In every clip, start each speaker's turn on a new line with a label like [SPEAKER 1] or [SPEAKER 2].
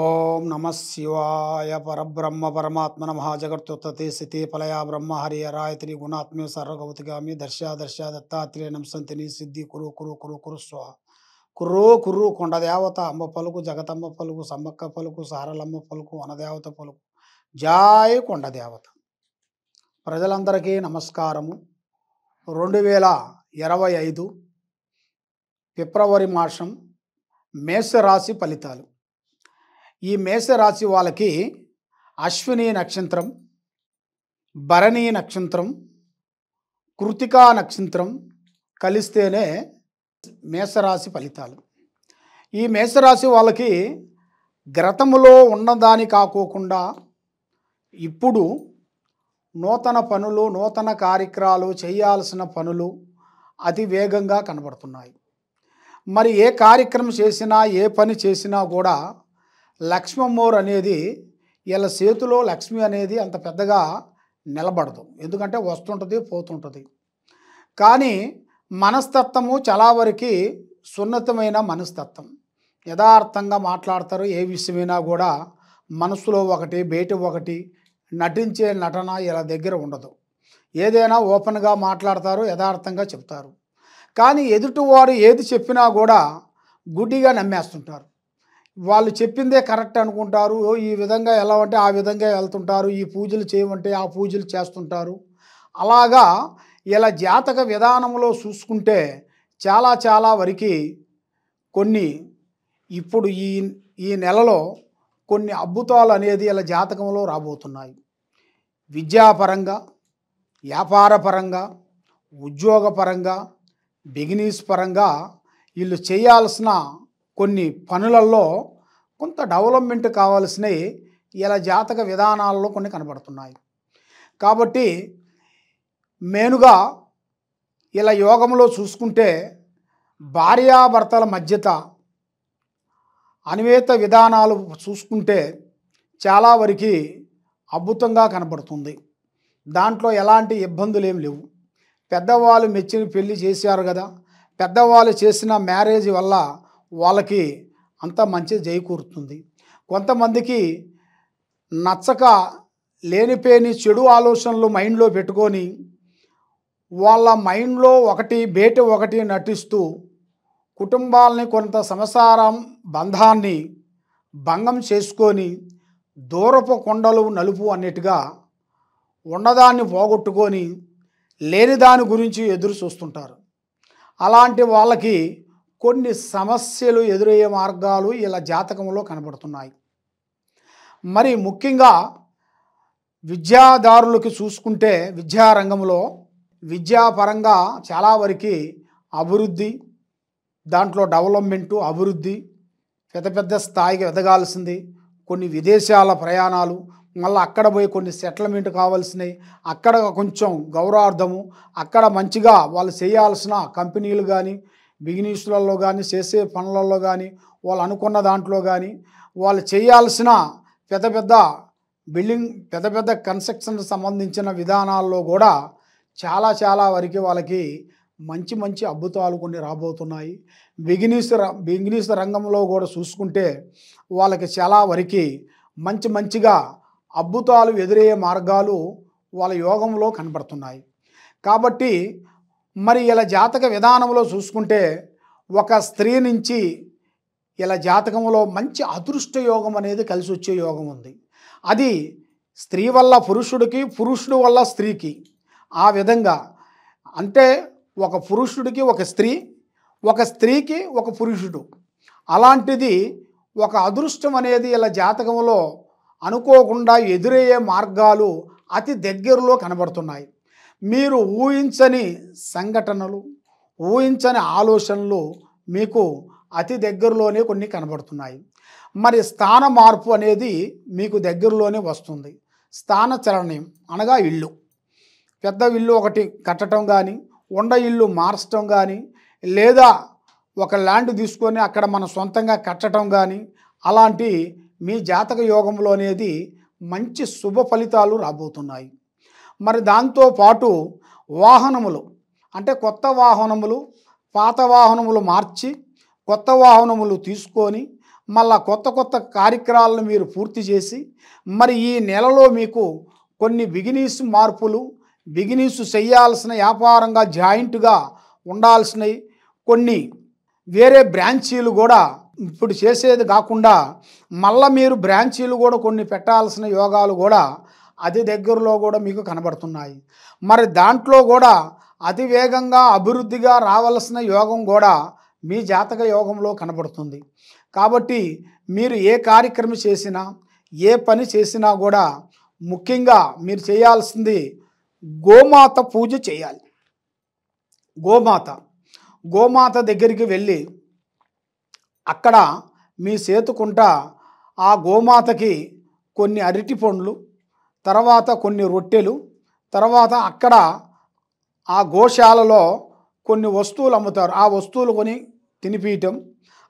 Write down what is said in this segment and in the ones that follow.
[SPEAKER 1] ఓం నమ శివాయ పరబ్రహ్మ పరమాత్మ నమ జగత్తుత్పత్తి స్థితి పలయ బ్రహ్మ హరి హరాయత్రి గుణాత్మ్య సర్వగౌతిగామి దర్శ దత్తాత్రేయ నమసంతిని సిద్ధి కురు కురు కురు కురు స్వ కుర్రో కుర్రు కొండదేవత అమ్మ పలుకు జగతమ్మ పలుకు సమ్మక్క పలుకు సారలమ్మ పలుకు వనదేవత పలుకు జాయ్ కొండదేవత. ప్రజలందరికీ నమస్కారము. 2025 ఫిబ్రవరి మాసం మేషరాశి ఫలితాలు. ఈ మేషరాశి వాళ్ళకి అశ్విని నక్షత్రం, భరణి నక్షత్రం, కృతికా నక్షత్రం కలిస్తేనే మేషరాశి ఫలితాలు. ఈ మేషరాశి వాళ్ళకి గతములో ఉన్నదాని కాకోకుండా ఇప్పుడు నూతన పనులు, నూతన కార్యక్రమాలు చేయాల్సిన పనులు అతి వేగంగా కనబడుతున్నాయి. మరి ఏ కార్యక్రమం చేసినా, ఏ పని చేసినా కూడా లక్ష్మమ్మోర్ అనేది వీళ్ళ చేతిలో లక్ష్మి అనేది అంత పెద్దగా నిలబడదు. ఎందుకంటే వస్తుంటుంది, పోతుంటుంది. కానీ మనస్తత్వము చాలా వరకు సున్నితమైన మనస్తత్వం. యథార్థంగా మాట్లాడతారు. ఏ విషయమైనా కూడా మనసులో ఒకటి, బయట ఒకటి, నటించే నటన ఇలా దగ్గర ఉండదు. ఏదైనా ఓపెన్గా మాట్లాడతారు, యథార్థంగా చెప్తారు. కానీ ఎదుటివారు ఏది చెప్పినా కూడా గుడ్డిగా నమ్మేస్తుంటారు. వాళ్ళు చెప్పిందే కరెక్ట్ అనుకుంటారు. ఈ విధంగా ఎలా అంటే ఆ విధంగా వెళ్తుంటారు. ఈ పూజలు చేయమంటే ఆ పూజలు చేస్తుంటారు. అలాగా ఇలా జాతక విధానంలో చూసుకుంటే చాలా వరకు కొన్ని ఇప్పుడు ఈ నెలలో కొన్ని అద్భుతాలు అనేది ఇలా జాతకంలో రాబోతున్నాయి. విద్యాపరంగా, వ్యాపారపరంగా, ఉద్యోగపరంగా, బిజినెస్ పరంగా వీళ్ళు చేయాల్సిన కొన్ని పనులలో కొంత డెవలప్మెంట్ కావాల్సినవి ఇలా జాతక విధానాల్లో కొన్ని కనబడుతున్నాయి. కాబట్టి మెయిన్గా ఇలా యోగంలో చూసుకుంటే భార్యాభర్తల మధ్యత అన్వేత విధానాలు చూసుకుంటే చాలా వరకు అద్భుతంగా కనబడుతుంది. దాంట్లో ఎలాంటి ఇబ్బందులు ఏం లేవు. పెద్దవాళ్ళు మెచ్చిన పెళ్లి చేశారు కదా, పెద్దవాళ్ళు చేసిన మ్యారేజ్ వల్ల వాళ్ళకి అంత మంచి చేకూరుతుంది. కొంతమందికి నచ్చక లేనిపోని చెడు ఆలోచనలు మైండ్లో పెట్టుకొని వాళ్ళ మైండ్లో ఒకటి బయట ఒకటి నటిస్తూ కుటుంబాలని కొంత సంసారం బంధాన్ని భంగం చేసుకొని దూరపు కొండలు నలుపు అన్నట్టుగా ఉన్నదాన్ని పోగొట్టుకొని లేని దాని గురించి ఎదురు చూస్తుంటారు. అలాంటి వాళ్ళకి కొన్ని సమస్యలు ఎదురయ్యే మార్గాలు ఇలా జాతకంలో కనబడుతున్నాయి. మరి ముఖ్యంగా విద్యాదారులకి చూసుకుంటే విద్యారంగంలో విద్యాపరంగా చాలా వరకు అభివృద్ధి, దాంట్లో డెవలప్మెంటు, అభివృద్ధి పెద్ద స్థాయికి ఎదగాల్సింది. కొన్ని విదేశాల ప్రయాణాలు, మళ్ళీ అక్కడ పోయి కొన్ని సెటిల్మెంట్ కావాల్సినవి, అక్కడ కొంచెం గౌరవార్థము, అక్కడ మంచిగా వాళ్ళు చేయాల్సిన కంపెనీలు కానీ, బిజినెస్లలో కానీ, చేసే పనులలో కానీ, వాళ్ళు అనుకున్న దాంట్లో కానీ, వాళ్ళు చేయాల్సిన పెద్ద బిల్డింగ్, పెద్ద కన్స్ట్రక్షన్ సంబంధించిన విధానాల్లో కూడా చాలా వరకు వాళ్ళకి మంచి అద్భుతాలు కొన్ని రాబోతున్నాయి. బిజినెస్ రంగంలో కూడా చూసుకుంటే వాళ్ళకి చాలా వరకు మంచిగా అద్భుతాలు ఎదురయ్యే మార్గాలు వాళ్ళ యోగంలో కనబడుతున్నాయి. కాబట్టి మరి ఇలా జాతక విధానంలో చూసుకుంటే ఒక స్త్రీ నుంచి ఇలా జాతకంలో మంచి అదృష్ట యోగం అనేది కలిసి వచ్చే యోగం ఉంది. అది స్త్రీ వల్ల పురుషుడికి, పురుషుడు వల్ల స్త్రీకి. ఆ విధంగా అంటే ఒక పురుషుడికి ఒక స్త్రీ, ఒక స్త్రీకి ఒక పురుషుడు. అలాంటిది ఒక అదృష్టం అనేది ఇలా జాతకంలో అనుకోకుండా ఎదురయ్యే మార్గాలు అతి దగ్గరలో కనబడుతున్నాయి. మీరు ఊహించని సంఘటనలు, ఊహించని ఆలోచనలు మీకు అతి దగ్గరలోనే కొన్ని కనబడుతున్నాయి. మరి స్థాన మార్పు అనేది మీకు దగ్గరలోనే వస్తుంది. స్థాన చలనం అనగా ఇల్లు, పెద్ద ఇల్లు ఒకటి కట్టడం కానీ, ఉండ ఇల్లు మార్చడం కానీ, లేదా ఒక ల్యాండ్ తీసుకొని అక్కడ మన సొంతంగా కట్టడం కానీ, అలాంటి మీ జాతక యోగంలో అనేది మంచి శుభ ఫలితాలు రాబోతున్నాయి. మరి దాంతోపాటు వాహనములు అంటే కొత్త వాహనములు, పాత వాహనములు మార్చి కొత్త వాహనములు తీసుకొని మళ్ళా కొత్త కొత్త కార్యక్రమాలను మీరు పూర్తి చేసి మరి ఈ నెలలో మీకు కొన్ని బిగినీస్ మార్పులు బిగినీస్ చేయాల్సిన వ్యాపారంగా జాయింట్గా ఉండాల్సినవి కొన్ని వేరే బ్రాంచీలు కూడా ఇప్పుడు చేసేది కాకుండా మళ్ళీ మీరు బ్రాంచీలు కూడా కొన్ని పెట్టాల్సిన యోగాలు కూడా అతి దగ్గరలో కూడా మీకు కనబడుతున్నాయి. మరి దాంట్లో కూడా అతి వేగంగా అభివృద్ధిగా రావాల్సిన యోగం కూడా మీ జాతక యోగంలో కనబడుతుంది. కాబట్టి మీరు ఏ కార్యక్రమం చేసినా ఏ పని చేసినా కూడా ముఖ్యంగా మీరు చేయాల్సింది గోమాత పూజ చేయాలి. గోమాత దగ్గరికి వెళ్ళి అక్కడ మీ సేతుకుంట ఆ గోమాతకి కొన్ని అరటి పండ్లు, తర్వాత కొన్ని రొట్టెలు, తర్వాత అక్కడ ఆ గోశాలలో కొన్ని వస్తువులు అమ్ముతారు, ఆ వస్తువులు కొని తినిపించటం.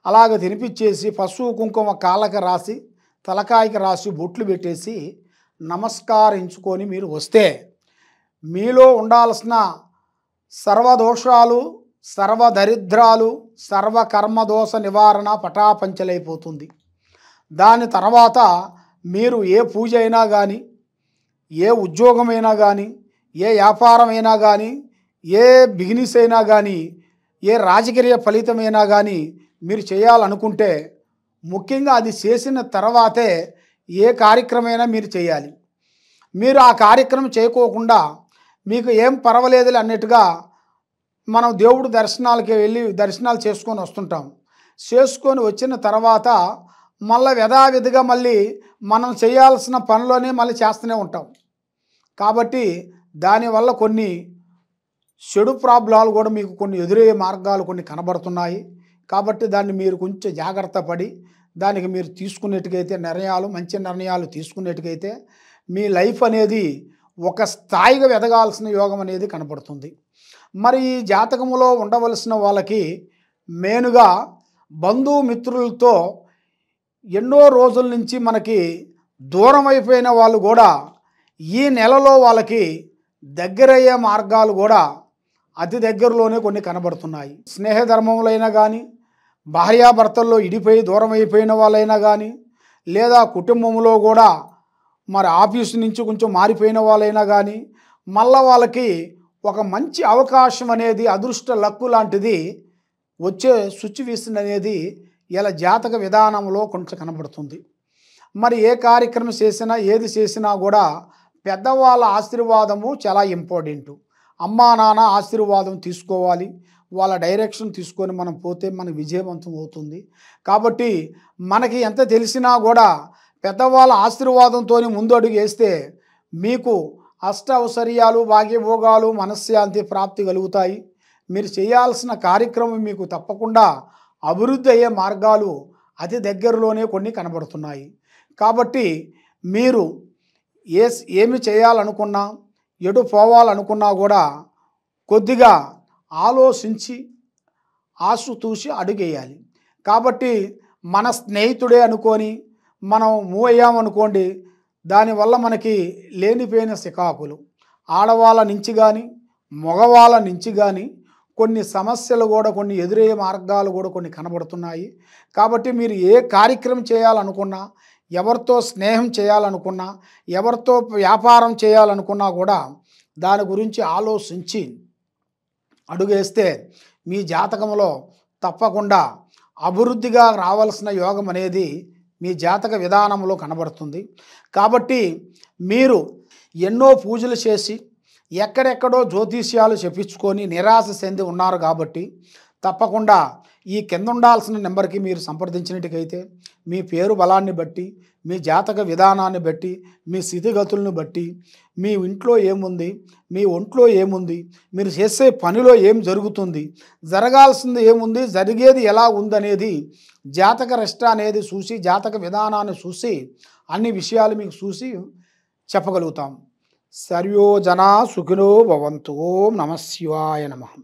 [SPEAKER 1] అలాగ తినిపించేసి పసుపు కుంకుమ కాళ్ళకి రాసి తలకాయకి రాసి బొట్లు పెట్టేసి నమస్కరించుకొని మీరు వస్తే మీలో ఉండాల్సిన సర్వదోషాలు సర్వదరిద్రాలు సర్వకర్మదోష నివారణ పటాపంచలైపోతుంది. దాని తర్వాత మీరు ఏ పూజ అయినా కానీ ఏ ఉద్యోగమైనా కానీ ఏ వ్యాపారమైనా కానీ ఏ బిజినెస్ అయినా కానీ ఏ రాజకీయ ఫలితమైనా కానీ మీరు చేయాలనుకుంటే ముఖ్యంగా అది చేసిన తర్వాతే ఏ కార్యక్రమమైనా మీరు చేయాలి. మీరు ఆ కార్యక్రమం చేయకోకుండా మీకు ఏం పర్వాలేదులే అన్నట్టుగా మనం దేవుడు దర్శనాలకి వెళ్ళి దర్శనాలు చేసుకొని వస్తుంటాం. చేసుకొని వచ్చిన తర్వాత మళ్ళీ యథావిధిగా మళ్ళీ మనం చేయాల్సిన పనులోనే మళ్ళీ చేస్తూనే ఉంటాం. కాబట్టి దానివల్ల కొన్ని చెడు ప్రాబ్లాలు కూడా మీకు కొన్ని ఎదురయ్యే మార్గాలు కొన్ని కనబడుతున్నాయి. కాబట్టి దాన్ని మీరు కొంచెం జాగ్రత్త పడి దానికి మీరు తీసుకునేట్టుకైతే నిర్ణయాలు మంచి నిర్ణయాలు తీసుకునేట్టుకైతే మీ లైఫ్ అనేది ఒక స్థాయిగా ఎదగాల్సిన యోగం అనేది కనబడుతుంది. మరి ఈ జాతకములో ఉండవలసిన వాళ్ళకి మెయిన్గా బంధుమిత్రులతో ఎన్నో రోజుల నుంచి మనకి దూరం అయిపోయిన వాళ్ళు కూడా ఈ నెలలో వాళ్ళకి దగ్గరయ్యే మార్గాలు కూడా అతి దగ్గరలోనే కొన్ని కనబడుతున్నాయి. స్నేహధర్మములైనా కానీ భార్యాభర్తల్లో ఇడిపోయి దూరం అయిపోయిన వాళ్ళైనా కానీ లేదా కుటుంబంలో కూడా మరి ఆఫీసు నుంచి కొంచెం మారిపోయిన వాళ్ళైనా కానీ మళ్ళా వాళ్ళకి ఒక మంచి అవకాశం అనేది అదృష్ట లక్కు లాంటిది వచ్చే సిచ్యువేషన్ అనేది ఇలా జాతక విధానంలో కొంచెం కనబడుతుంది. మరి ఏ కార్యక్రమం చేసినా ఏది చేసినా కూడా పెద్దవాళ్ళ ఆశీర్వాదము చాలా ఇంపార్టెంట్. అమ్మా నాన్న ఆశీర్వాదం తీసుకోవాలి, వాళ్ళ డైరెక్షన్ తీసుకొని మనం పోతే మనకు విజయవంతం అవుతుంది. కాబట్టి మనకి ఎంత తెలిసినా కూడా పెద్దవాళ్ళ ఆశీర్వాదంతో ముందు అడుగు వేస్తే మీకు అష్టౌశ్వర్యాలు భాగ్యభోగాలు మనశ్శాంతి ప్రాప్తి కలుగుతాయి. మీరు చేయాల్సిన కార్యక్రమం మీకు తప్పకుండా అభివృద్ధి అయ్యే మార్గాలు అతి దగ్గరలోనే కొన్ని కనబడుతున్నాయి. కాబట్టి మీరు ఏమి చేయాలనుకున్నా ఎటు పోవాలనుకున్నా కూడా కొద్దిగా ఆలోచించి ఆశతూసి అడుగేయాలి. కాబట్టి మన స్నేహితుడే అనుకొని మనం మూవ్ అయ్యామనుకోండి, దానివల్ల మనకి లేనిపోయిన సికాకులు ఆడవాళ్ళ నుంచి కానీ మగవాళ్ళ నుంచి కానీ కొన్ని సమస్యలు కూడా కొన్ని ఎదురయ్యే మార్గాలు కూడా కొన్ని కనబడుతున్నాయి. కాబట్టి మీరు ఏ కార్యక్రమం చేయాలనుకున్నా ఎవరితో స్నేహం చేయాలనుకున్నా ఎవరితో వ్యాపారం చేయాలనుకున్నా కూడా దాని గురించి ఆలోచించి అడుగేస్తే మీ జాతకంలో తప్పకుండా అభివృద్ధిగా రావాల్సిన యోగం అనేది మీ జాతక విధానంలో కనబడుతుంది. కాబట్టి మీరు ఎన్నో పూజలు చేసి ఎక్కడెక్కడో జ్యోతిష్యాలు చెప్పించుకొని నిరాశ చెంది ఉన్నారు. కాబట్టి తప్పకుండా ఈ కింద ఉండాల్సిన నెంబర్కి మీరు సంప్రదించినట్టుకైతే మీ పేరు బలాన్ని బట్టి మీ జాతక విధానాన్ని బట్టి మీ స్థితిగతులను బట్టి మీ ఇంట్లో ఏముంది మీ ఒంట్లో ఏముంది మీరు చేసే పనిలో ఏం జరుగుతుంది జరగాల్సింది ఏముంది జరిగేది ఎలా ఉందనేది జాతక రిష్ట అనేది చూసి జాతక విధానాన్ని చూసి అన్ని విషయాలు మీకు చూసి చెప్పగలుగుతాం. సర్వో జనా సుఖినో భవంతు. ఓం నమః శివాయ నమః.